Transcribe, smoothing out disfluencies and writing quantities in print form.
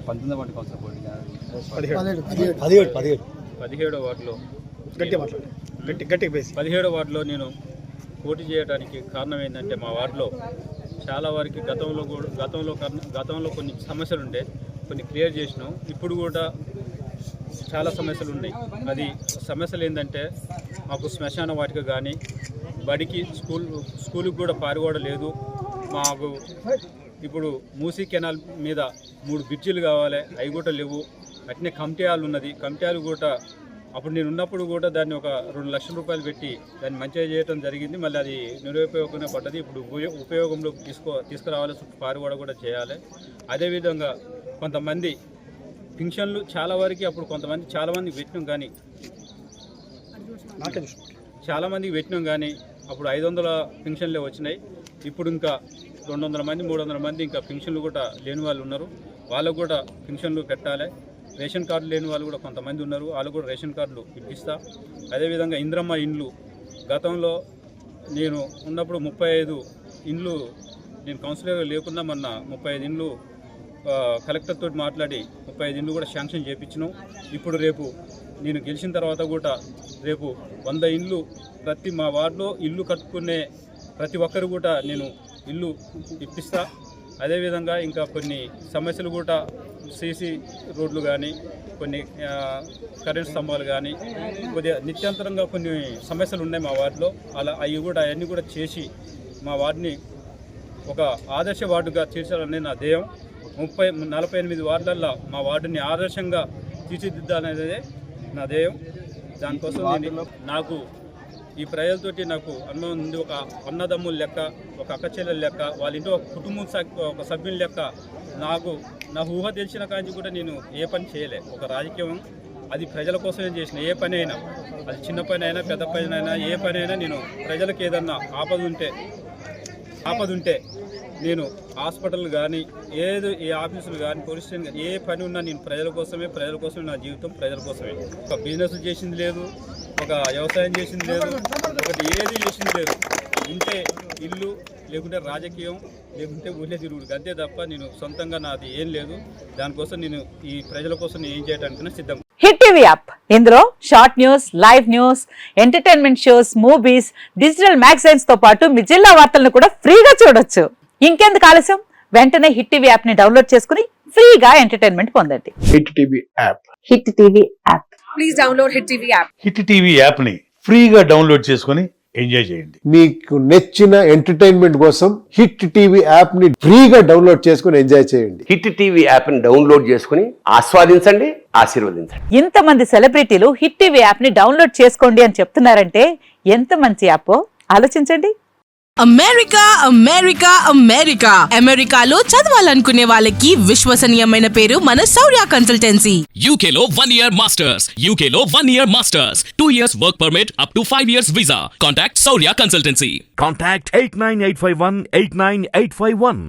19వ ward councillor పోటీ 17వ వార్డులో 17వ వార్డులో నేను పోటీ చేయడానికి కారణం ఏంటంటే మా వార్డులో చాలా వారికి గతంలో కొన్ని సమస్యలు ఉండే కొన్ని క్లియర్ చేసినాం. ఇప్పుడు కూడా చాలా సమస్యలు ఉన్నాయి. అది సమస్యలు ఏంటంటే మాకు శ్మశాన వాటిక కానీ బడికి స్కూల్కి కూడా పారిగోడ లేదు. మాకు ఇప్పుడు మూసీ కెనాల్ మీద 3 బ్రిడ్జిలు కావాలి, అవి కూడా లేవు. అట్నే కమిటీ హాల్ ఉన్నది. కమిటీ హాల్ కూడా అప్పుడు నేను ఉన్నప్పుడు కూడా దాన్ని ఒక 2 లక్షల రూపాయలు పెట్టి దాన్ని మంచిగా చేయడం జరిగింది. మళ్ళీ అది నిరుపయోగంగా పడ్డది. ఇప్పుడు ఉపయోగంలో తీసుకురావాలి, పారిగోడ కూడా చేయాలి. అదేవిధంగా కొంతమంది పింఛన్లు చాలా వరకు అప్పుడు చాలామందికి పెట్టినాం కానీ అప్పుడు 500 పింఛన్లే వచ్చినాయి. ఇప్పుడు ఇంకా 200 మంది 300 మంది ఇంకా పింఛన్లు కూడా లేని వాళ్ళు ఉన్నారు. వాళ్ళకు కూడా పింఛన్లు పెట్టాలి. రేషన్ కార్డు లేని వాళ్ళు కూడా కొంతమంది ఉన్నారు. వాళ్ళు కూడా రేషన్ కార్డులు ఇప్పిస్తా. అదేవిధంగా ఇంద్రమ్మ ఇండ్లు గతంలో నేను ఉన్నప్పుడు 35 ఇండ్లు నేను కౌన్సిలర్ లేకుండా మొన్న 35 ఇండ్లు కలెక్టర్ తోటి మాట్లాడి 35 ఇండ్లు కూడా శాంక్షన్ చేయించినాం. ఇప్పుడు రేపు నేను గెలిచిన తర్వాత కూడా రేపు 100 ఇండ్లు ప్రతి మా వార్డులో ఇల్లు కట్టుకునే ప్రతి ఒక్కరు కూడా నేను ఇల్లు ఇప్పిస్తా. అదేవిధంగా ఇంకా కొన్ని సమస్యలు కూడా సీసీ రోడ్లు కానీ కొన్ని కరెంట్ స్తంభాలు కానీ కొద్దిగా నిత్యంతరంగా కొన్ని సమస్యలు ఉన్నాయి మా వార్డులో. అవన్నీ కూడా చేసి మా వార్డుని ఒక ఆదర్శ వార్డుగా తీర్చాలనే నా ధ్యేయం. 48 వార్డులల్లో మా వార్డుని ఆదర్శంగా తీర్చిదిద్దాలనేదే నా ధ్యేయం. దానికోసం నాకు ఈ ప్రజలతోటి నాకు అనుభవం ఉంది. ఒక అన్నదమ్ముల లెక్క, ఒక అక్క చెల్లెల లెక్క, వాళ్ళ ఇంట్లో ఒక కుటుంబం ఒక సభ్యుల లెక్క నా ఊహ తెలిసిన కాంచి కూడా నేను ఏ పని చేయలే. ఒక రాజకీయం అది ప్రజల కోసమే చేసిన ఏ పని అయినా, అది చిన్న పని అయినా పెద్ద పని అయినా ఏ పని అయినా నేను ప్రజలకు ఏదన్నా ఆపద ఉంటే నేను హాస్పిటల్ కానీ ఏ ఆఫీసులు కానీ పోలీస్ స్టేషన్ కానీ ఏ పని ఉన్నా నేను ప్రజల కోసమే నా జీవితం ప్రజల కోసమే. ఒక బిజినెస్ చేసింది లేదు, ఒక వ్యవసాయం చేసింది లేదు, ఒకటి ఏది చేసింది లేదు. ఉంటే ఇల్లు, లేకుంటే రాజకీయం, లేకుంటే ఊళ్ళే తిరుగుడు అంతే తప్ప నేను సొంతంగా నాది ఏం లేదు. దానికోసం నేను ఈ ప్రజల కోసం ఏం చేయడానికైనా సిద్ధం. హిట్ టీవీ యాప్, ఇందులో short news, live news, entertainment shows, movies, digital magazines తో పాటు మీ జిల్లా వార్తలను కూడా ఫ్రీగా చూడొచ్చు. ఇంకెందుకు ఆలస్యం, వెంటనే హిట్ టీవీ యాప్ ని డౌన్లోడ్ చేసుకుని ఫ్రీగా ఎంటర్టైన్మెంట్ పొందండి. Hit TV app. Hit TV app. Please download hit TV app. Hit TV app ని ఫ్రీగా డౌన్లోడ్ చేసుకుని ఎంజాయ్ చేయండి. మీకు నచ్చిన ఎంటర్టైన్మెంట్ కోసం హిట్ టీవీ యాప్ ని ఫ్రీగా డౌన్లోడ్ చేసుకుని ఎంజాయ్ చేయండి. హిట్ టీవీ యాప్ ని డౌన్లోడ్ చేసుకుని ఆస్వాదించండి, ఆశీర్వదించండి. ఇంతమంది సెలబ్రిటీలు హిట్ టీవీ యాప్ ని డౌన్లోడ్ చేసుకోండి అని చెప్తున్నారంటే ఎంత మంచి యాప్ ఆలోచించండి. అమెరికాలో చదవాలనుకునే వాళ్ళకి విశ్వసనీయమైన పేరు మన శౌర్య కన్సల్టెన్సీ. UK లో 1 year masters, UK లో 1 year masters, 2 years work permit up to 5 years visa. Contact Saurya Consultancy. Contact 89851 89851.